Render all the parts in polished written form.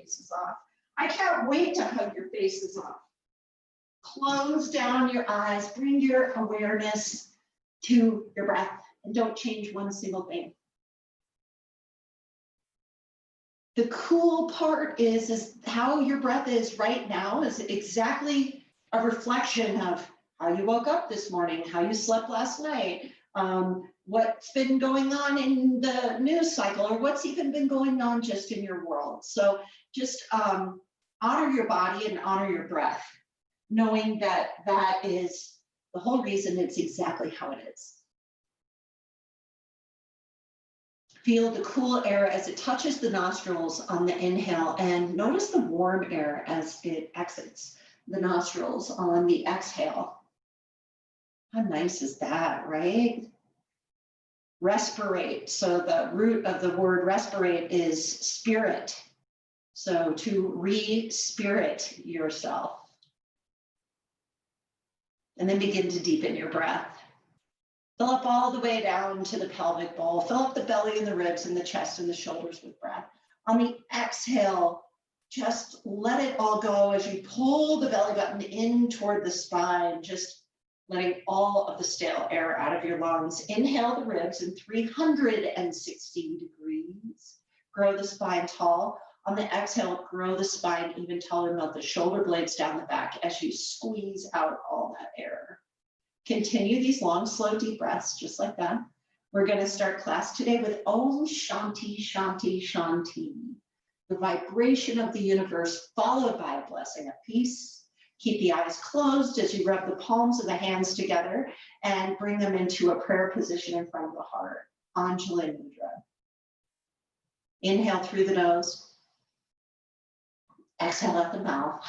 faces off. I can't wait to hug your faces off. Close down your eyes, bring your awareness to your breath, and don't change one single thing. The cool part is how your breath is right now is exactly a reflection of how you woke up this morning, how you slept last night, what's been going on in the news cycle, or what's even been going on just in your world. So just honor your body and honor your breath, knowing that that is the whole reason it's exactly how it is. Feel the cool air as it touches the nostrils on the inhale, and notice the warm air as it exits the nostrils on the exhale. How nice is that, right? Respirate. So the root of the word respirate is spirit. So to re-spirit yourself. And then begin to deepen your breath. Fill up all the way down to the pelvic bowl. Fill up the belly and the ribs and the chest and the shoulders with breath. On the exhale, just let it all go as you pull the belly button in toward the spine, just letting all of the stale air out of your lungs. Inhale the ribs in 360 degrees. Grow the spine tall. On the exhale, grow the spine even taller. Melt the shoulder blades down the back as you squeeze out all that air. Continue these long, slow, deep breaths, just like that. We're going to start class today with Om Shanti, Shanti, Shanti, the vibration of the universe, followed by a blessing of peace. Keep the eyes closed as you rub the palms of the hands together and bring them into a prayer position in front of the heart. Anjali Mudra. Inhale through the nose. Exhale out the mouth.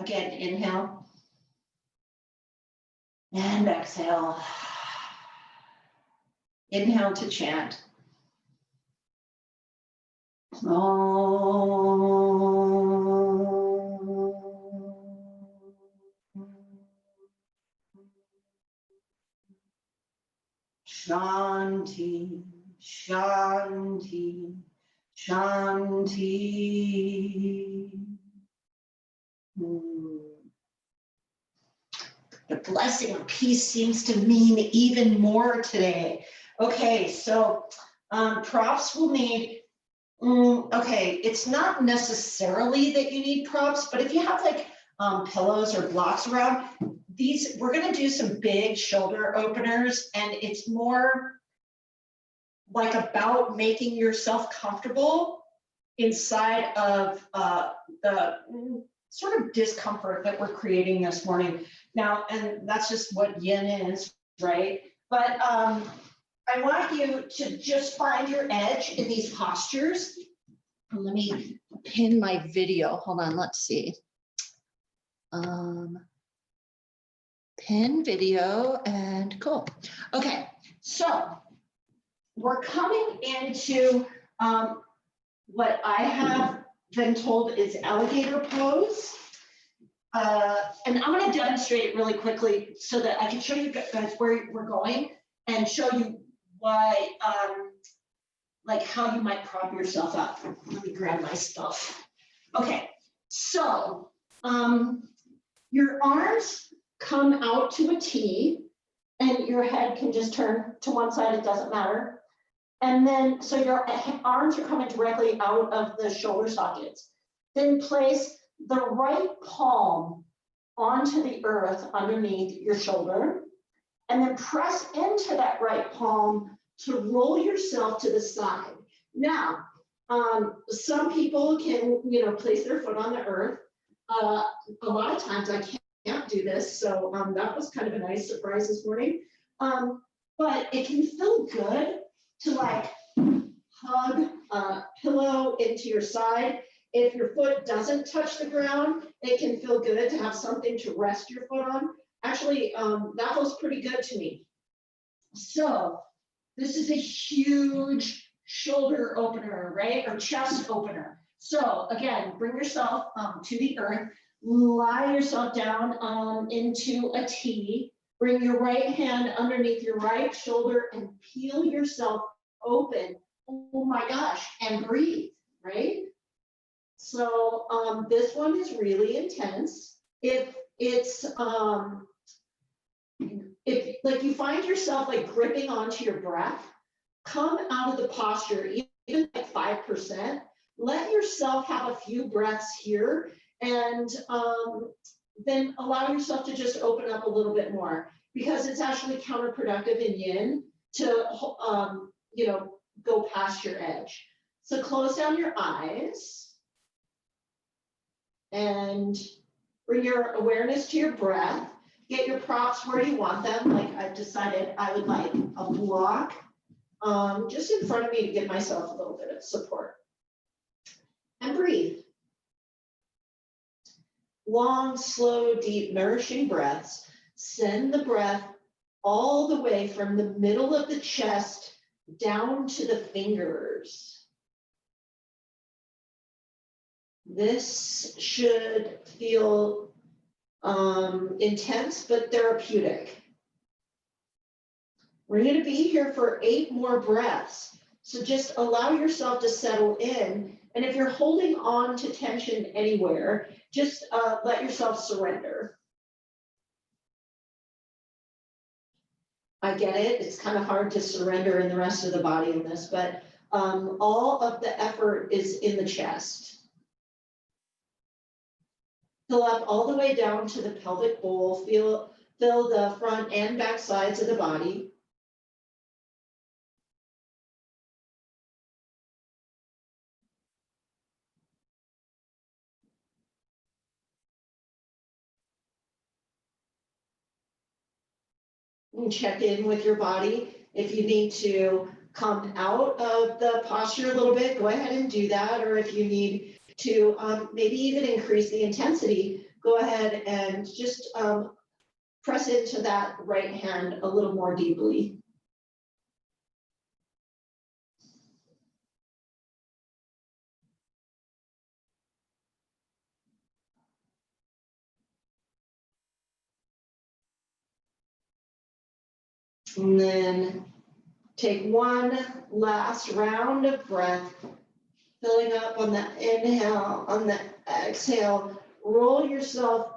Again, inhale. And exhale. Inhale to chant. Shanti, Shanti, Shanti. The blessing of peace seems to mean even more today. Okay, so props will need, okay, it's not necessarily that you need props, but if you have like pillows or blocks around, these, we're gonna do some big shoulder openers, and it's more like about making yourself comfortable inside of the sort of discomfort that we're creating this morning. Now, and that's just what yin is, right? But I want you to just find your edge in these postures. Let me pin my video. Hold on, let's see. Pin video and cool. Okay, so we're coming into what I have been told is alligator pose. And I'm going to demonstrate it really quickly so that I can show you guys where we're going and show you why, like how you might prop yourself up. Let me grab my stuff. Okay, so your arms come out to a T, and your head can just turn to one side, it doesn't matter. And then, so your arms are coming directly out of the shoulder sockets. Then place the right palm onto the earth underneath your shoulder, and then press into that right palm to roll yourself to the side. Now, some people can, place their foot on the earth. A lot of times I can't do this, so that was kind of a nice surprise this morning. But it can feel good to like hug a pillow into your side. If your foot doesn't touch the ground, it can feel good to have something to rest your foot on. Actually, that feels pretty good to me. So this is a huge shoulder opener, right? Or chest opener. So again, bring yourself to the earth, lie yourself down into a T, bring your right hand underneath your right shoulder and peel yourself open oh my gosh, and breathe, right? So this one is really intense. If it's if like you find yourself like gripping onto your breath, come out of the posture, even like 5%. Let yourself have a few breaths here, and then allow yourself to just open up a little bit more, because it's actually counterproductive in yin to you know, go past your edge. So close down your eyes and bring your awareness to your breath. Get your props where you want them. Like I've decided I would like a block just in front of me to give myself a little bit of support. And breathe. Long, slow, deep, nourishing breaths. Send the breath all the way from the middle of the chest down to the fingers. This should feel intense, but therapeutic. We're going to be here for 8 more breaths. So just allow yourself to settle in. And if you're holding on to tension anywhere, just let yourself surrender. I get it. It's kind of hard to surrender in the rest of the body in this, but all of the effort is in the chest. Fill up all the way down to the pelvic bowl. Fill the front and back sides of the body. And check in with your body. If you need to come out of the posture a little bit, go ahead and do that. Or if you need to maybe even increase the intensity, go ahead and just press into that right hand a little more deeply. And then take one last round of breath, filling up on the inhale, on the exhale. Roll yourself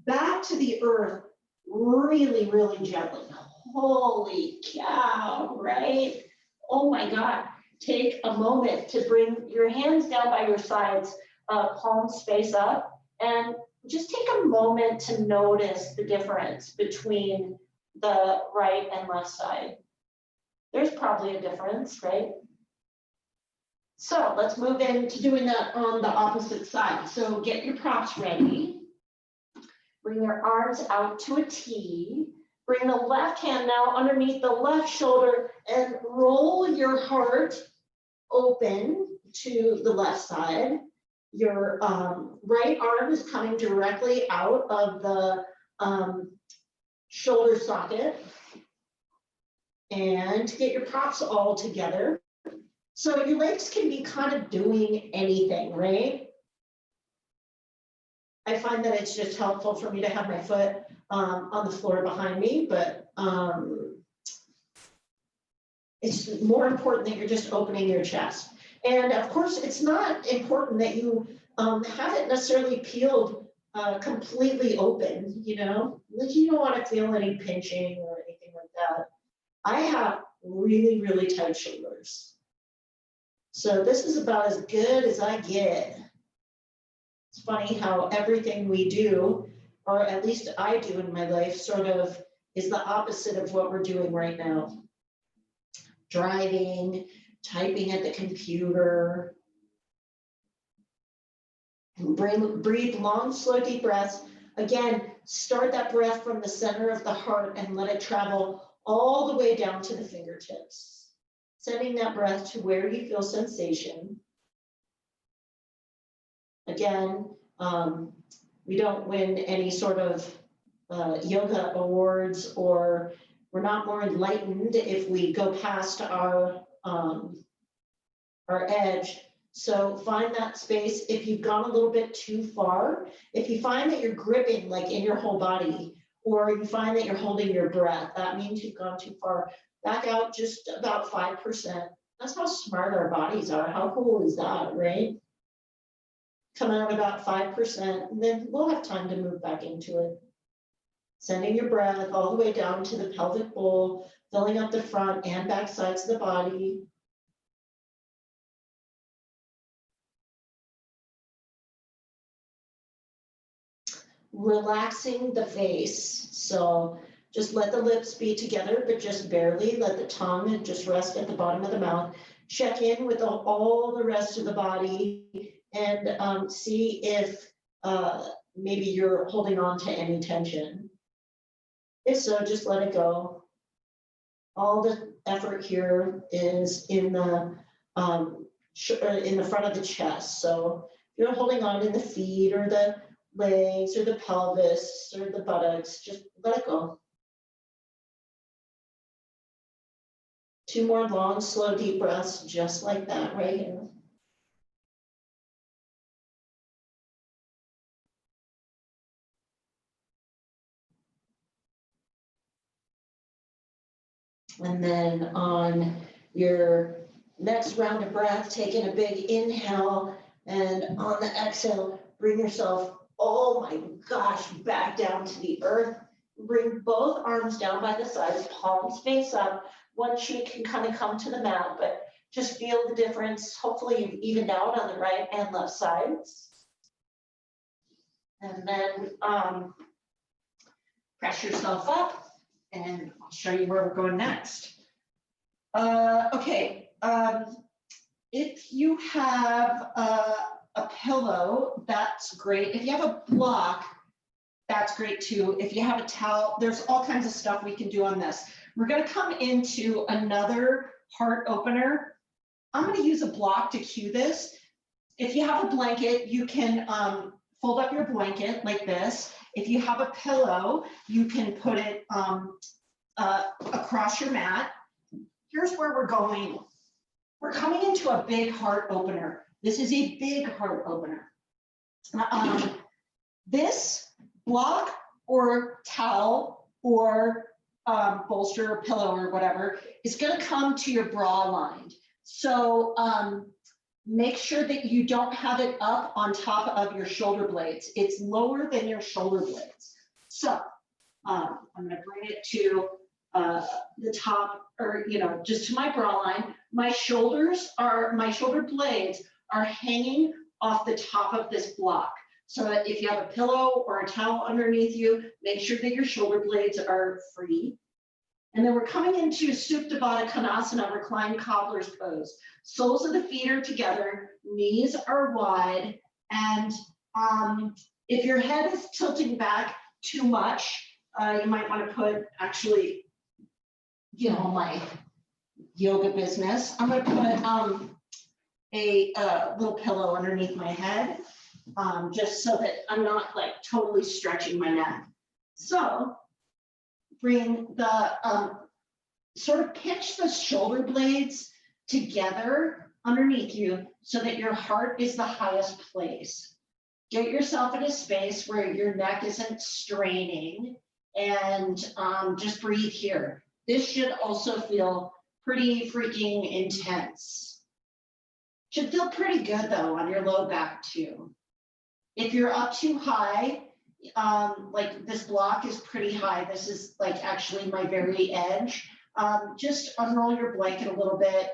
back to the earth really, really gently. Holy cow, right? Oh my God. Take a moment to bring your hands down by your sides, palms face up, and just take a moment to notice the difference between the right and left side. There's probably a difference, right? So let's move into doing that on the opposite side. So get your props ready. Bring your arms out to a T. Bring the left hand now underneath the left shoulder and roll your heart open to the left side. Your right arm is coming directly out of the shoulder socket. And get your props all together. So your legs can be kind of doing anything, right? I find that it's just helpful for me to have my foot on the floor behind me, but it's more important that you're just opening your chest. And of course, it's not important that you have it necessarily peeled completely open, you know? Like you don't want to feel any pinching or anything like that. I have really, really tight shoulders. So this is about as good as I get. It's funny how everything we do, or at least I do in my life, sort of is the opposite of what we're doing right now. Driving, typing at the computer. And breathe long, slow, deep breaths. Again, start that breath from the center of the heart and let it travel all the way down to the fingertips. Sending that breath to where you feel sensation. Again, we don't win any sort of yoga awards, or we're not more enlightened if we go past our edge. So find that space. If you've gone a little bit too far, if you find that you're gripping like in your whole body, or you find that you're holding your breath, that means you've gone too far. Back out just about 5%. That's how smart our bodies are. How cool is that, right? Come out about 5%, and then we'll have time to move back into it. Sending your breath all the way down to the pelvic bowl, filling up the front and back sides of the body. Relaxing the face. So just let the lips be together, but just barely. Let the tongue just rest at the bottom of the mouth. Check in with all the rest of the body and see if maybe you're holding on to any tension. If so, just let it go. All the effort here is in the front of the chest. So if you're holding on to the feet or the legs or the pelvis or the buttocks, just let it go. 2 more long, slow, deep breaths, just like that right here. And then on your next round of breath, taking a big inhale, and on the exhale, bring yourself, oh my gosh, back down to the earth. Bring both arms down by the sides, palms face up. One cheek can kind of come to the mat, but just feel the difference. Hopefully you've evened out on the right and left sides. And then press yourself up. And I'll show you where we're going next. Okay, if you have a pillow, that's great. If you have a block, that's great too. If you have a towel, there's all kinds of stuff we can do on this. We're gonna come into another heart opener. I'm gonna use a block to cue this. If you have a blanket, you can fold up your blanket like this. If you have a pillow, you can put it across your mat. Here's where we're going. We're coming into a big heart opener. This is a big heart opener. This block or towel or bolster or pillow or whatever is going to come to your bra line. So make sure that you don't have it up on top of your shoulder blades. It's lower than your shoulder blades. So I'm going to bring it to the top, or just to my bra line. My shoulder blades are hanging off the top of this block. So if you have a pillow or a towel underneath you, make sure that your shoulder blades are free. And then we're coming into Supta Baddha Konasana, reclined cobbler's pose. Soles of the feet are together, knees are wide, and if your head is tilting back too much, you might want to put, actually, my yoga business. I'm going to put a little pillow underneath my head, just so that I'm not like totally stretching my neck. So bring the, sort of pinch the shoulder blades together underneath you so that your heart is the highest place. Get yourself in a space where your neck isn't straining, and just breathe here. This should also feel pretty freaking intense. Should feel pretty good though on your low back too. If you're up too high, like this block is pretty high. This is like actually my very edge. Just unroll your blanket a little bit,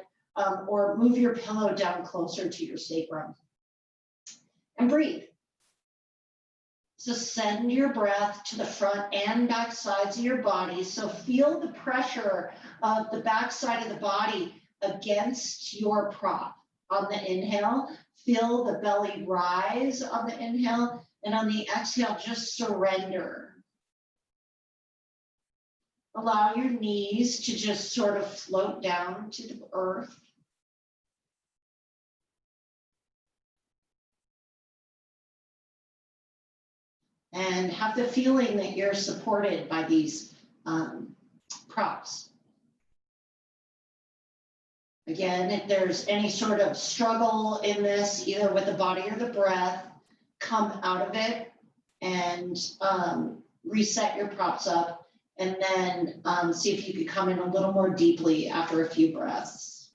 or move your pillow down closer to your sacrum. And breathe. So send your breath to the front and back sides of your body. So feel the pressure of the back side of the body against your prop. On the inhale, feel the belly rise on the inhale, and on the exhale, just surrender. Allow your knees to just sort of float down to the earth. And have the feeling that you're supported by these props. Again, if there's any sort of struggle in this, either with the body or the breath, come out of it and reset your props up, and then see if you could come in a little more deeply after a few breaths.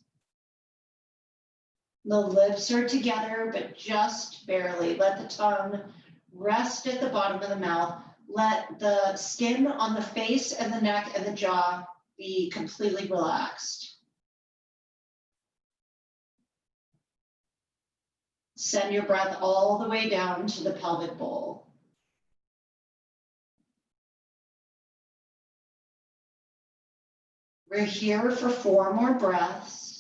The lips are together, but just barely. Let the tongue rest at the bottom of the mouth. Let the skin on the face and the neck and the jaw be completely relaxed. Send your breath all the way down to the pelvic bowl. We're here for 4 more breaths.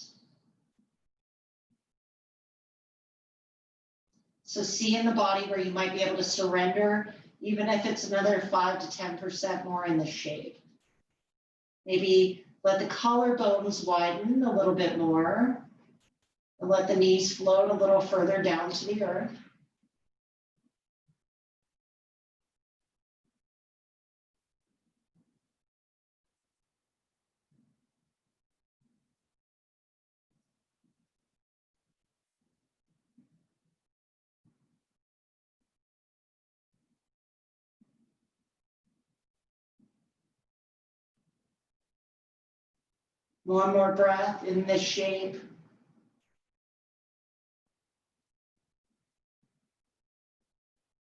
So see in the body where you might be able to surrender, even if it's another 5 to 10% more in the shape. Maybe let the collarbones widen a little bit more. And let the knees float a little further down to the earth. One more breath in this shape.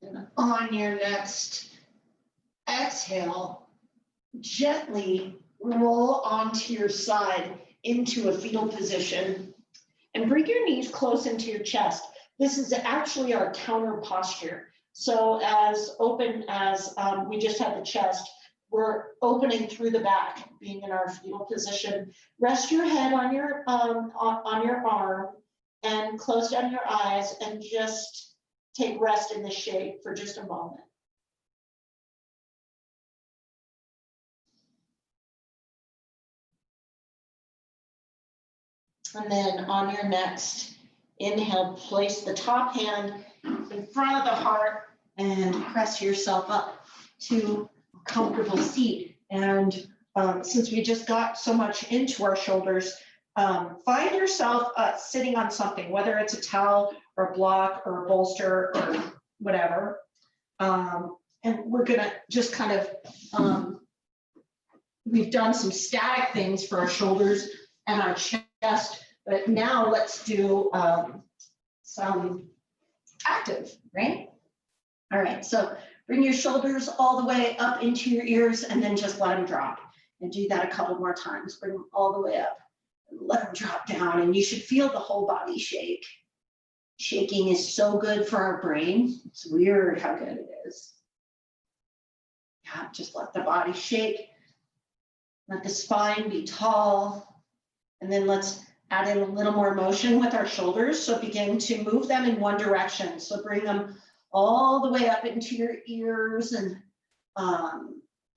And on your next exhale, gently roll onto your side into a fetal position and bring your knees close into your chest. This is actually our counter posture. So as open as we just had the chest, we're opening through the back, being in our fetal position. Rest your head on your arm and close down your eyes and just take rest in this shape for just a moment. And then on your next inhale, place the top hand in front of the heart and press yourself up to a comfortable seat. And since we just got so much into our shoulders, find yourself sitting on something, whether it's a towel or a block or a bolster or whatever. And we're gonna just kind of, we've done some static things for our shoulders and our chest, but now let's do some active, right? All right, so bring your shoulders all the way up into your ears and then just let them drop. And do that a couple more times. Bring them all the way up and let them drop down. And you should feel the whole body shake. Shaking is so good for our brain. It's weird how good it is. Yeah, just let the body shake. Let the spine be tall. And then let's add in a little more motion with our shoulders. So begin to move them in one direction. So bring them all the way up into your ears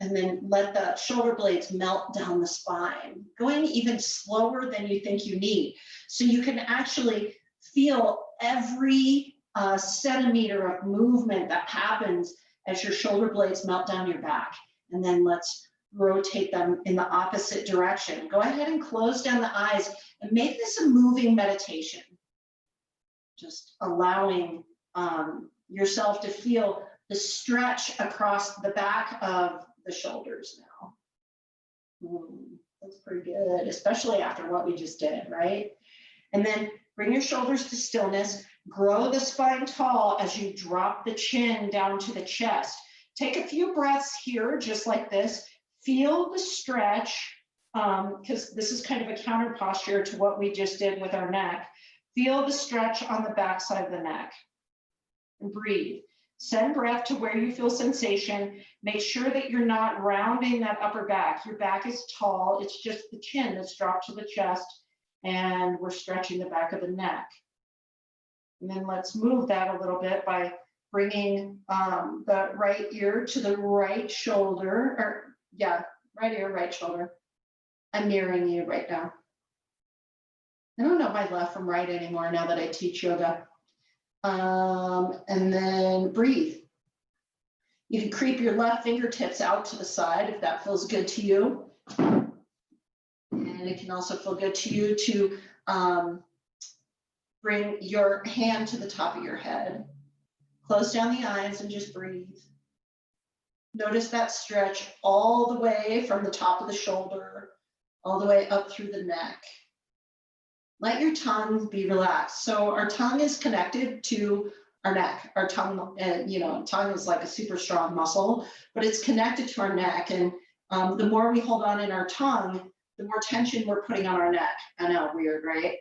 and then let the shoulder blades melt down the spine, going even slower than you think you need. So you can actually feel every centimeter of movement that happens as your shoulder blades melt down your back. And then let's rotate them in the opposite direction. Go ahead and close down the eyes and make this a moving meditation. Just allowing yourself to feel the stretch across the back of the shoulders now. That's pretty good, especially after what we just did, right? And then bring your shoulders to stillness. Grow the spine tall as you drop the chin down to the chest. Take a few breaths here, just like this. Feel the stretch, because this is kind of a counter posture to what we just did with our neck. Feel the stretch on the back side of the neck. And breathe. Send breath to where you feel sensation. Make sure that you're not rounding that upper back. Your back is tall. It's just the chin that's dropped to the chest, and we're stretching the back of the neck. And then let's move that a little bit by bringing the right ear to the right shoulder, or yeah, right ear, right shoulder. I'm mirroring you right now. I don't know my left from right anymore now that I teach yoga. And then breathe. You can creep your left fingertips out to the side if that feels good to you. And it can also feel good to you to bring your hand to the top of your head. Close down the eyes and just breathe. Notice that stretch all the way from the top of the shoulder, all the way up through the neck. Let your tongue be relaxed. So our tongue is connected to our neck. Our tongue, and tongue is like a super strong muscle, but it's connected to our neck. And the more we hold on in our tongue, the more tension we're putting on our neck. I know, weird, right?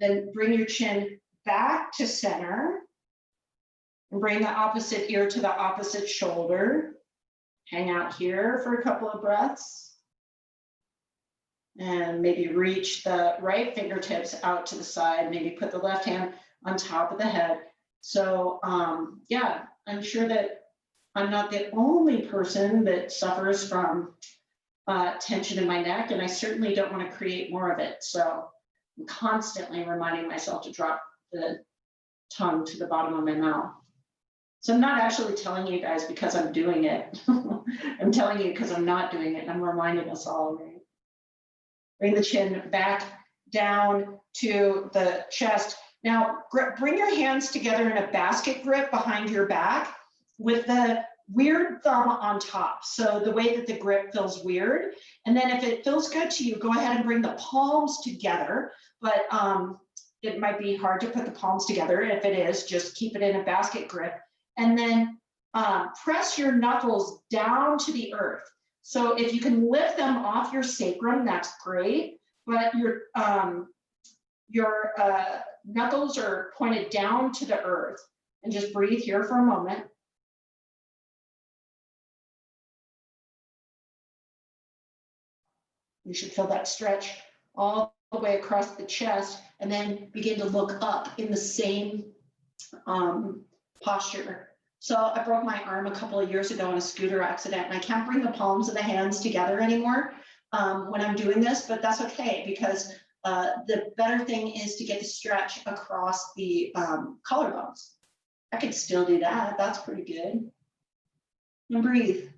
Then bring your chin back to center and bring the opposite ear to the opposite shoulder. Hang out here for a couple of breaths. And maybe reach the right fingertips out to the side. Maybe put the left hand on top of the head. So yeah, I'm sure that I'm not the only person that suffers from tension in my neck, and I certainly don't want to create more of it. So I'm constantly reminding myself to drop the tongue to the bottom of my mouth. So I'm not actually telling you guys because I'm doing it. I'm telling you because I'm not doing it, and I'm reminding us all, right? Bring the chin back down to the chest. Now, bring your hands together in a basket grip behind your back with the weird thumb on top. So the way that the grip feels weird. And then if it feels good to you, go ahead and bring the palms together. But it might be hard to put the palms together. If it is, just keep it in a basket grip. And then press your knuckles down to the earth. So if you can lift them off your sacrum, that's great. But your knuckles are pointed down to the earth. And just breathe here for a moment. You should feel that stretch all the way across the chest, and then begin to look up in the same posture. So I broke my arm a couple of years ago in a scooter accident, and I can't bring the palms of the hands together anymore when I'm doing this, but that's okay, because the better thing is to get the stretch across the collarbones. I could still do that. That's pretty good. And breathe.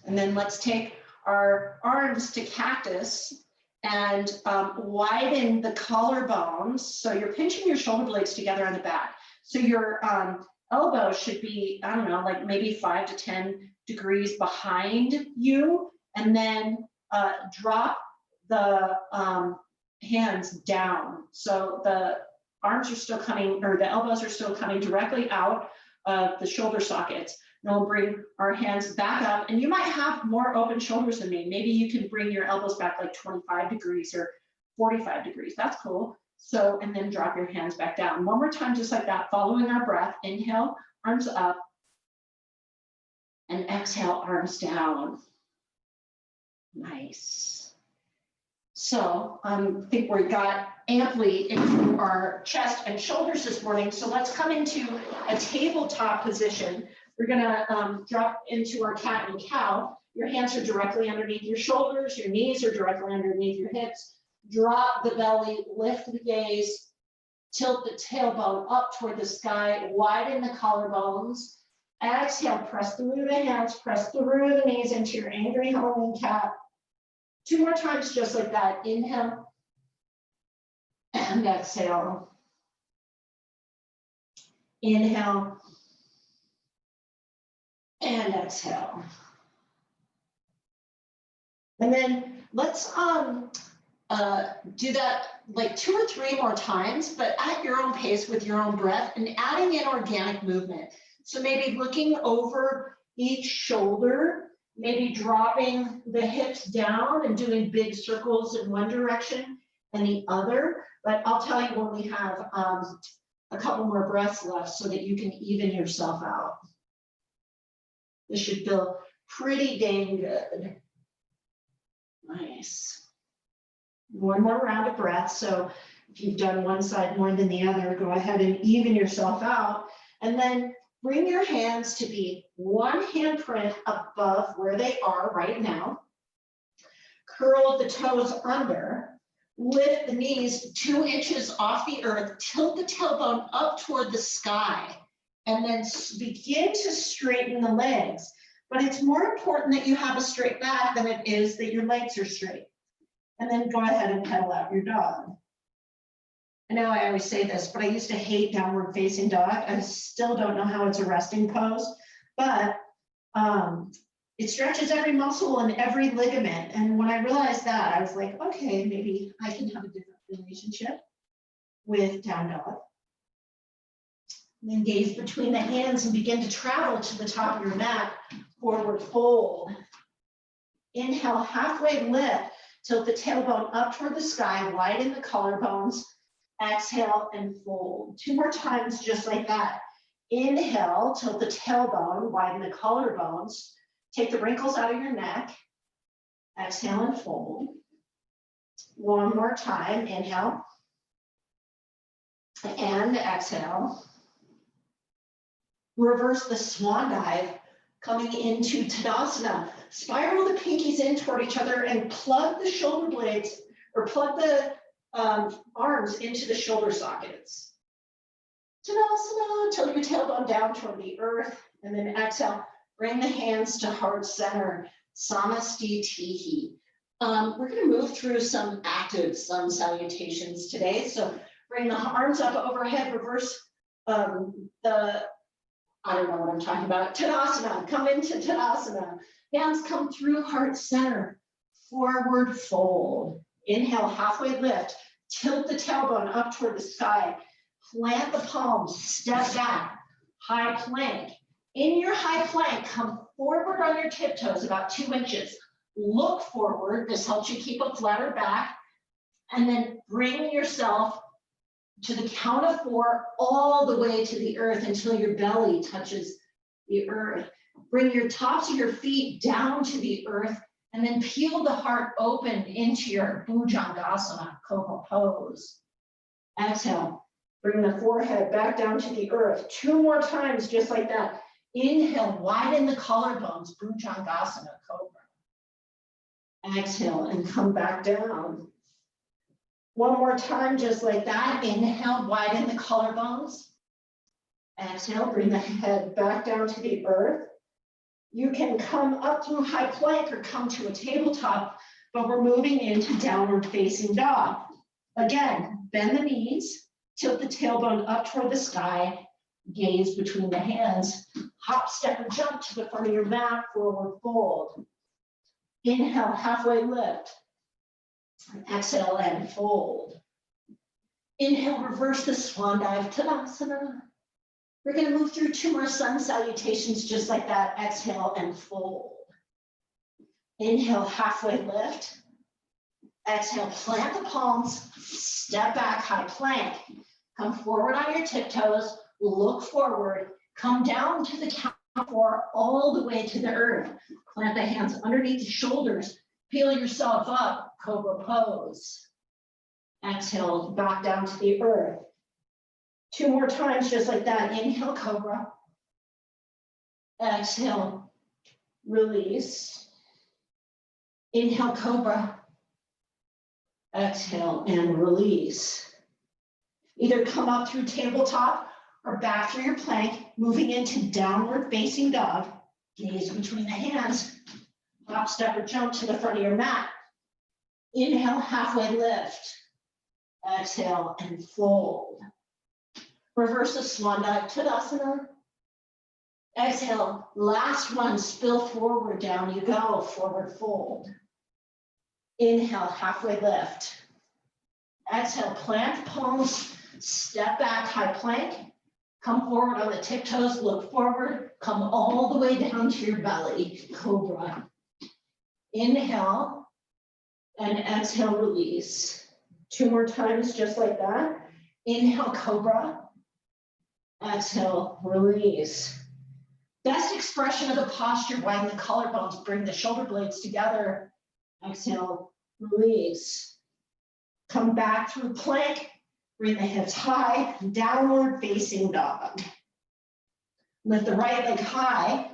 And then let's take our arms to cactus and widen the collarbones. So you're pinching your shoulder blades together on the back. So your elbow should be, I don't know, like maybe 5 to 10 degrees behind you. And then drop the hands down. So the arms are still coming, or the elbows are still coming directly out of the shoulder sockets. And we'll bring our hands back up, and you might have more open shoulders than me. Maybe you can bring your elbows back like 25 degrees or 45 degrees. That's cool. So, and then drop your hands back down. One more time, just like that, following our breath. Inhale, arms up, and exhale, arms down. Nice. So I think we got amply into our chest and shoulders this morning. So let's come into a tabletop position. We're gonna drop into our cat and cow. Your hands are directly underneath your shoulders. Your knees are directly underneath your hips. Drop the belly, lift the gaze, tilt the tailbone up toward the sky, widen the collarbones. Exhale, press through the hands, press through the knees into your angry Halloween cat. 2 more times just like that. Inhale and exhale. Inhale and exhale. And then let's do that like 2 or 3 more times, but at your own pace with your own breath and adding in organic movement. So maybe looking over each shoulder, maybe dropping the hips down and doing big circles in one direction and the other. But I'll tell you when we have a couple more breaths left so that you can even yourself out. This should feel pretty dang good. Nice. 1 more round of breath. So if you've done one side more than the other, go ahead and even yourself out. And then bring your hands to be 1 handprint above where they are right now. Curl the toes under. Lift the knees 2 inches off the earth. Tilt the tailbone up toward the sky. And then begin to straighten the legs. But it's more important that you have a straight back than it is that your legs are straight. And then go ahead and pedal out your dog. I know I always say this, but I used to hate downward facing dog. I still don't know how it's a resting pose, but It stretches every muscle and every ligament. And when I realized that, I was like, okay, maybe I can have a different relationship with down dog. And then gaze between the hands and begin to travel to the top of your mat, forward fold. Inhale, halfway lift, tilt the tailbone up toward the sky, widen the collarbones. Exhale and fold. 2 more times, just like that. Inhale, tilt the tailbone, widen the collarbones. Take the wrinkles out of your neck. Exhale and fold. 1 more time, inhale. And exhale. Reverse the swan dive, coming into Tadasana. Spiral the pinkies in toward each other and plug the shoulder blades, or plug the arms into the shoulder sockets. Tadasana, tilt your tailbone down toward the earth, and then exhale, bring the hands to heart center, Samastitihi. We're gonna move through some active sun salutations today. So bring the arms up overhead, reverse I don't know what I'm talking about, Tadasana, come into Tadasana. Hands come through heart center, forward fold. Inhale, halfway lift, tilt the tailbone up toward the sky, plant the palms, step back, high plank. In your high plank, come forward on your tiptoes about 2 inches. Look forward, this helps you keep a flatter back, and then bring yourself to the count of 4 all the way to the earth until your belly touches the earth. Bring your tops of your feet down to the earth and then peel the heart open into your Bhujangasana, Cobra pose. Exhale, bring the forehead back down to the earth. 2 more times, just like that. Inhale, widen the collarbones, Bhujangasana, Cobra. Exhale and come back down. 1 more time, just like that. Inhale, widen the collarbones. Exhale, bring the head back down to the earth. You can come up through high plank or come to a tabletop, but we're moving into downward facing dog. Again, bend the knees, tilt the tailbone up toward the sky, gaze between the hands, hop, step, or jump to the front of your mat, forward fold. Inhale, halfway lift. Exhale and fold. Inhale, reverse the swan dive, Tadasana. We're going to move through 2 more sun salutations just like that. Exhale and fold. Inhale, halfway lift. Exhale, plant the palms, step back, high plank. Come forward on your tiptoes, look forward, come down to the count of 4 all the way to the earth. Plant the hands underneath the shoulders, peel yourself up, Cobra pose. Exhale, back down to the earth. 2 more times, just like that. Inhale, Cobra. Exhale, release. Inhale, Cobra. Exhale and release. Either come up through tabletop or back through your plank, moving into downward facing dog. Gaze between the hands. Hop, step, or jump to the front of your mat. Inhale, halfway lift. Exhale and fold. Reverse the swan dive, Tadasana. Exhale, last one, spill forward, down you go, forward fold. Inhale, halfway lift. Exhale, plant the palms, step back, high plank. Come forward on the tiptoes, look forward, come all the way down to your belly, Cobra. Inhale, and exhale, release. 2 more times, just like that. Inhale, Cobra. Exhale, release. Best expression of the posture, widen the collarbones, bring the shoulder blades together. Exhale, release. Come back through plank, bring the hips high, downward facing dog. Lift the right leg high,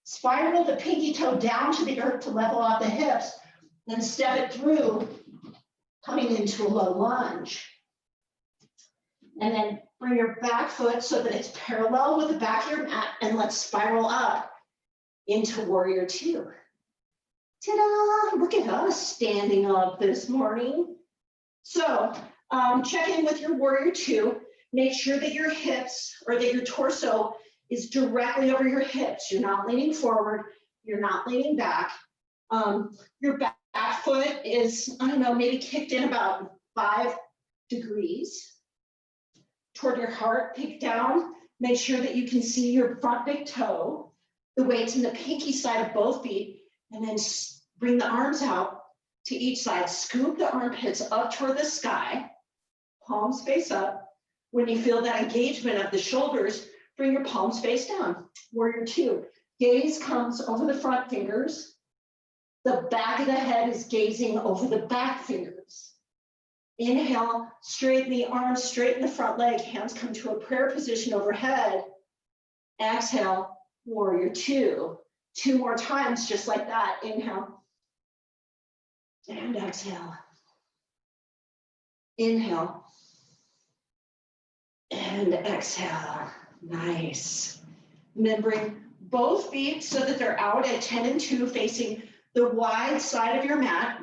spiral the pinky toe down to the earth to level out the hips, then step it through, coming into a low lunge. And then bring your back foot so that it's parallel with the back of your mat, and let's spiral up into warrior 2. Ta-da! Look at us standing up this morning. So check in with your warrior 2. Make sure that your hips or that your torso is directly over your hips. You're not leaning forward. You're not leaning back. Your back foot is, I don't know, maybe kicked in about 5 degrees toward your heart. Peek down. Make sure that you can see your front big toe. The weight's in the pinky side of both feet. And then bring the arms out to each side. Scoop the armpits up toward the sky. Palms face up. When you feel that engagement of the shoulders, bring your palms face down. Warrior two. Gaze comes over the front fingers. The back of the head is gazing over the back fingers. Inhale, straighten the arms, straighten the front leg. Hands come to a prayer position overhead. Exhale, warrior two. 2 more times, just like that. Inhale. And exhale. Inhale. And exhale. Nice. And then bring both feet so that they're out at 10 and 2, facing the wide side of your mat.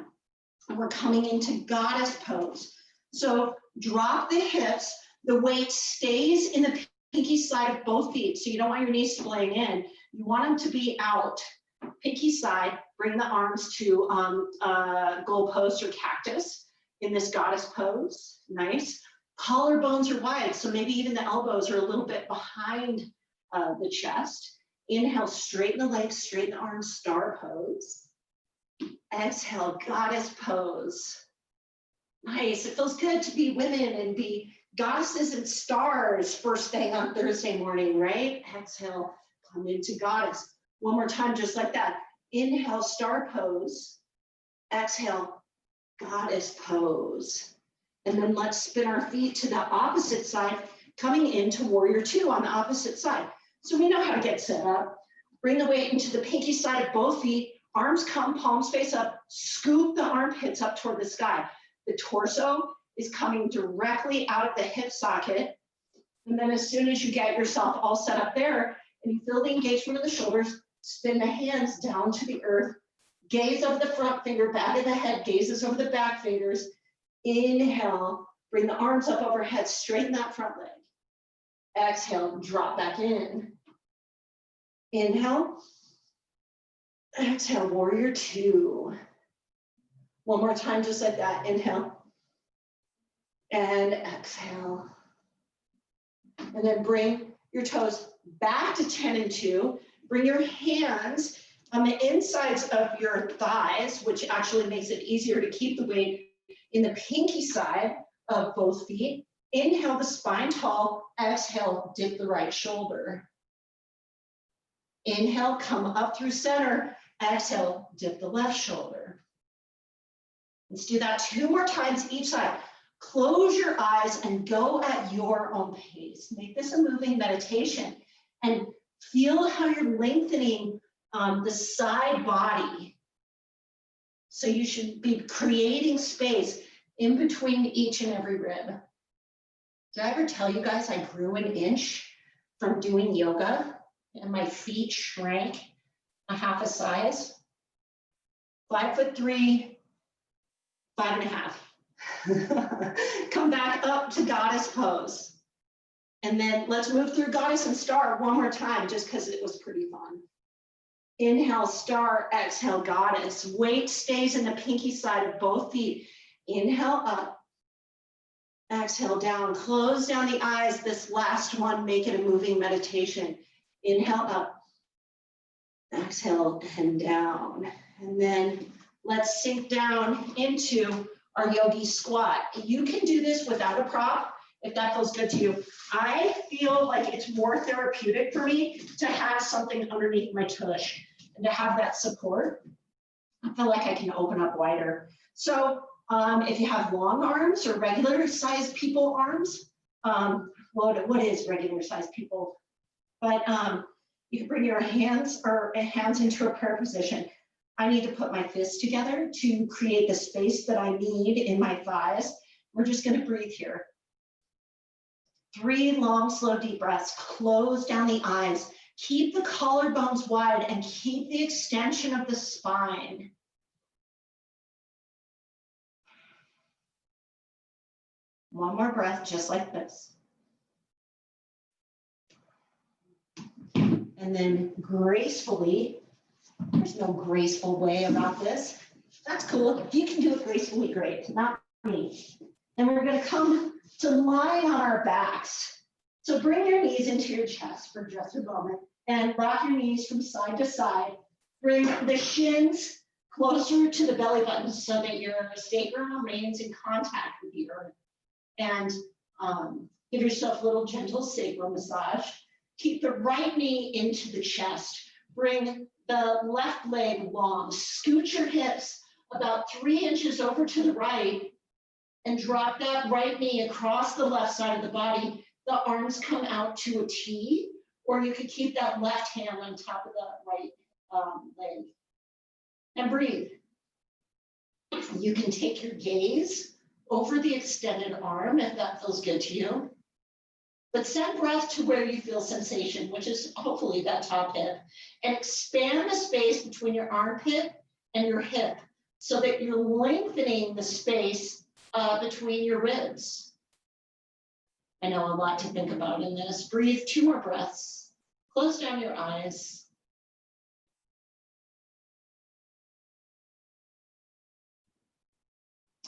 And we're coming into goddess pose. So drop the hips. The weight stays in the pinky side of both feet. So you don't want your knees splaying in. You want them to be out. Pinky side. Bring the arms to goalpost or cactus in this goddess pose. Nice. Collarbones are wide, so maybe even the elbows are a little bit behind the chest. Inhale, straighten the legs, straighten the arms, star pose. Exhale, goddess pose. Nice. It feels good to be women and be goddesses and stars first thing on Thursday morning, right? Exhale, come into goddess. One more time, just like that. Inhale, star pose. Exhale, goddess pose. And then let's spin our feet to the opposite side, coming into warrior two on the opposite side. So we know how to get set up. Bring the weight into the pinky side of both feet. Arms come, palms face up. Scoop the armpits up toward the sky. The torso is coming directly out of the hip socket. And then as soon as you get yourself all set up there, and you feel the engagement of the shoulders, spin the hands down to the earth. Gaze over the front finger, back of the head, gazes over the back fingers. Inhale, bring the arms up overhead, straighten that front leg. Exhale, drop back in. Inhale. Exhale, warrior two. One more time, just like that. Inhale. And exhale. And then bring your toes back to 10 and 2. Bring your hands on the insides of your thighs, which actually makes it easier to keep the weight in the pinky side of both feet. Inhale, the spine tall. Exhale, dip the right shoulder. Inhale, come up through center. Exhale, dip the left shoulder. Let's do that 2 more times each side. Close your eyes and go at your own pace. Make this a moving meditation and feel how you're lengthening the side body. So you should be creating space in between each and every rib. Did I ever tell you guys I grew an inch from doing yoga and my feet shrank a half a size? 5'3", 5.5. Come back up to goddess pose. And then let's move through goddess and star one more time, just because it was pretty fun. Inhale, star, exhale, goddess. Weight stays in the pinky side of both feet. Inhale up, exhale down. Close down the eyes. This last one, make it a moving meditation. Inhale up, exhale and down. And then let's sink down into our yogi squat. You can do this without a prop if that feels good to you. I feel like it's more therapeutic for me to have something underneath my tush and to have that support. I feel like I can open up wider. So if you have long arms or regular sized people arms, what is regular sized people? But you can bring your hands into a prayer position. I need to put my fists together to create the space that I need in my thighs. We're just going to breathe here. 3 long, slow, deep breaths. Close down the eyes. Keep the collarbones wide and keep the extension of the spine. One more breath, just like this. And then gracefully There's no graceful way about this. That's cool. If you can do it gracefully, great. Not me. And we're going to come to lying on our backs. So bring your knees into your chest for just a moment and rock your knees from side to side. Bring the shins closer to the belly button so that your sacrum remains in contact with the earth. And give yourself a little gentle sacral massage. Keep the right knee into the chest. Bring the left leg long. Scoot your hips about 3 inches over to the right and drop that right knee across the left side of the body. The arms come out to a T, or you could keep that left hand on top of the right leg. And breathe. You can take your gaze over the extended arm if that feels good to you. But send breath to where you feel sensation, which is hopefully that top hip, and expand the space between your armpit and your hip so that you're lengthening the space between your ribs. I know a lot to think about in this. Breathe 2 more breaths. Close down your eyes.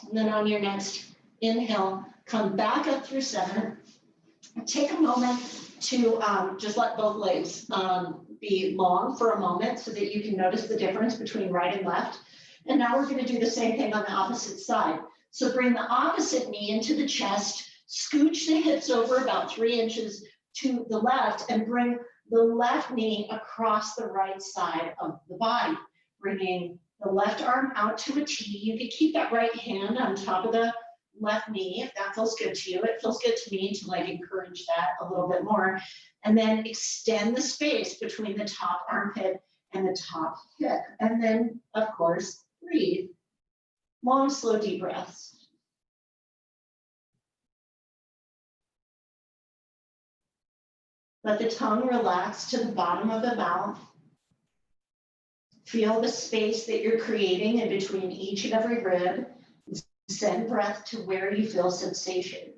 And then on your next inhale, come back up through center. Take a moment to just let both legs be long for a moment so that you can notice the difference between right and left. And now we're going to do the same thing on the opposite side. So bring the opposite knee into the chest, scooch the hips over about 3 inches to the left, and bring the left knee across the right side of the body, bringing the left arm out to a T. You can keep that right hand on top of the left knee if that feels good to you. It feels good to me to like encourage that a little bit more. And then extend the space between the top armpit and the top hip. And then, of course, breathe. Long, slow, deep breaths. Let the tongue relax to the bottom of the mouth. Feel the space that you're creating in between each and every rib. Send breath to where you feel sensation.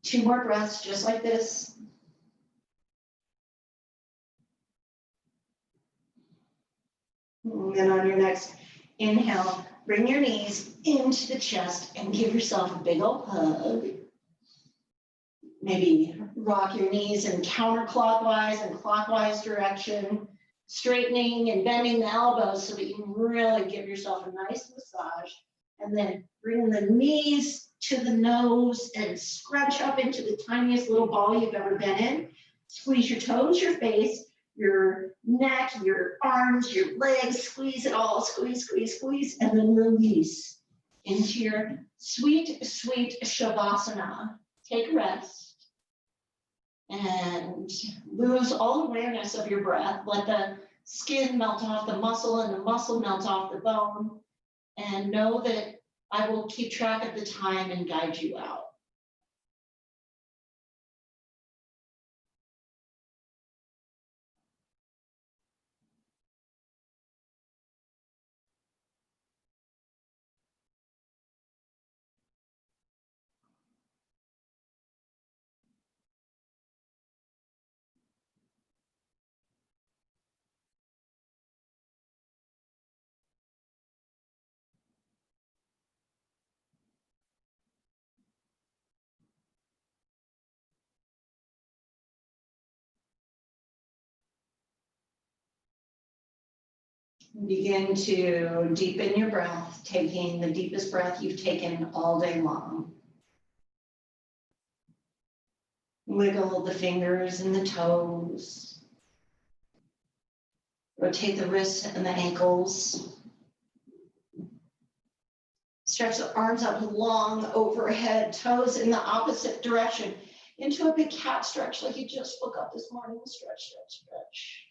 2 more breaths, just like this. And then on your next inhale, bring your knees into the chest and give yourself a big old hug. Maybe rock your knees in counterclockwise and clockwise direction, straightening and bending the elbows so that you can really give yourself a nice massage. And then bring the knees to the nose and scrunch up into the tiniest little ball you've ever been in. Squeeze your toes, your face, your neck, your arms, your legs, squeeze it all, squeeze, squeeze, squeeze, and then release into your sweet, sweet Shavasana. Take a rest. And lose all awareness of your breath. Let the skin melt off the muscle and the muscle melt off the bone. And know that I will keep track of the time and guide you out. Begin to deepen your breath, taking the deepest breath you've taken all day long. Wiggle the fingers and the toes. Rotate the wrists and the ankles. Stretch the arms up long overhead, toes in the opposite direction, into a big cat stretch like you just woke up this morning. Stretch, stretch, stretch.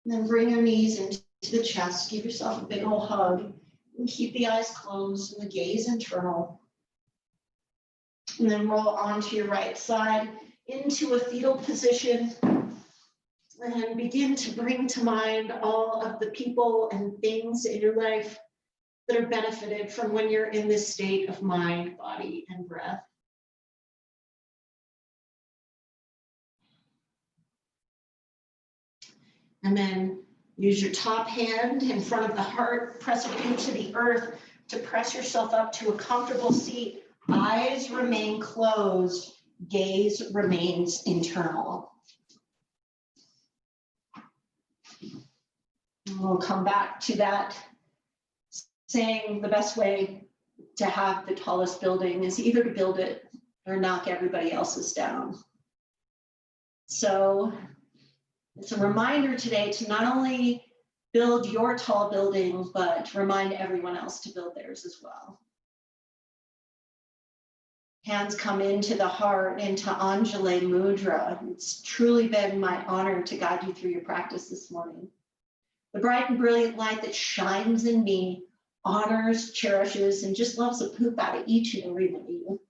And then bring your knees into the chest. Give yourself a big old hug. And keep the eyes closed and the gaze internal. And then roll onto your right side into a fetal position. And begin to bring to mind all of the people and things in your life that are benefited from when you're in this state of mind, body, and breath. And then use your top hand in front of the heart, press it into the earth to press yourself up to a comfortable seat. Eyes remain closed, gaze remains internal. And we'll come back to that, saying the best way to have the tallest building is either to build it or knock everybody else's down. So it's a reminder today to not only build your tall building, but remind everyone else to build theirs as well. Hands come into the heart, into Anjali Mudra. It's truly been my honor to guide you through your practice this morning. The bright and brilliant light that shines in me honors, cherishes, and just loves the poop out of each and every one of you.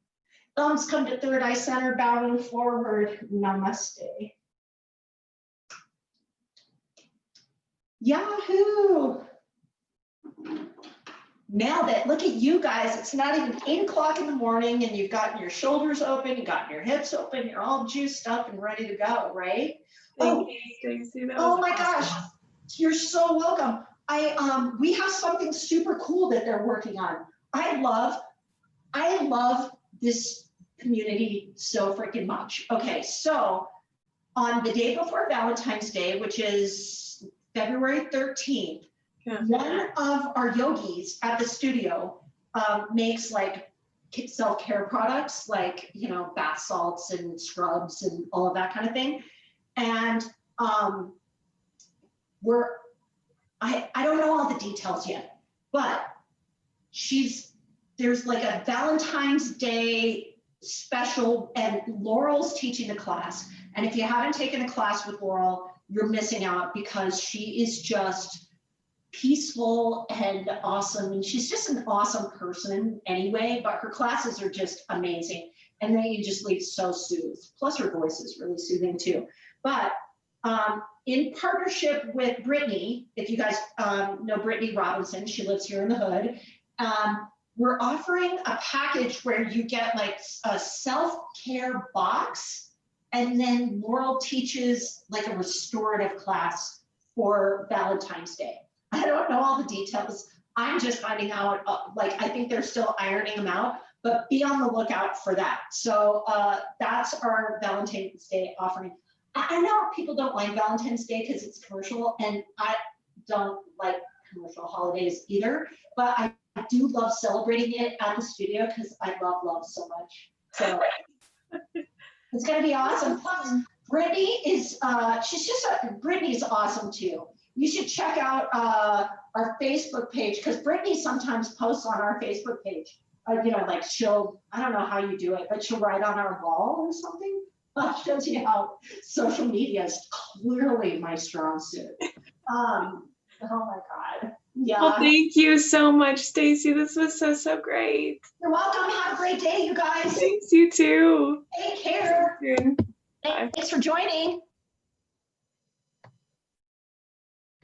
Thumbs come to third eye center, bowing forward. Namaste. Yahoo! Nailed it. Look at you guys. It's not even 8 o'clock in the morning and you've gotten your shoulders open, you've gotten your hips open, you're all juiced up and ready to go, right? Thank you, Stacy. Oh my gosh. You're so welcome. We have something super cool that they're working on. I love this community so freaking much. Okay, so on the day before Valentine's Day, which is February 13th, one of our yogis at the studio makes like self-care products, like, you know, bath salts and scrubs and all of that kind of thing. And I don't know all the details yet, but there's like a Valentine's Day special, and Laurel's teaching the class. And if you haven't taken a class with Laurel, you're missing out, because she is just peaceful and awesome. And she's just an awesome person anyway, but her classes are just amazing. And then you just leave so soothed. Plus her voice is really soothing too. But in partnership with Brittany, if you guys know Brittany Robinson, she lives here in the hood. We're offering a package where you get like a self-care box, and then Laurel teaches like a restorative class for Valentine's Day. I don't know all the details. I'm just finding out, like, I think they're still ironing them out, but be on the lookout for that. So that's our Valentine's Day offering. I know people don't like Valentine's Day because it's commercial, and I don't like commercial holidays either, but I do love celebrating it at the studio because I love love so much. So it's going to be awesome. Plus, Brittany is, Brittany's awesome too. You should check out our Facebook page, because Brittany sometimes posts on our Facebook page. You know, like I don't know how you do it, but she'll write on our wall or something. Shows you how social media is clearly my strong suit. Oh my God. Yeah. Well, thank you so much, Stacy. This was so great. You're welcome. Have a great day, you guys. Thanks, you too. Take care. See you soon. Thanks for joining.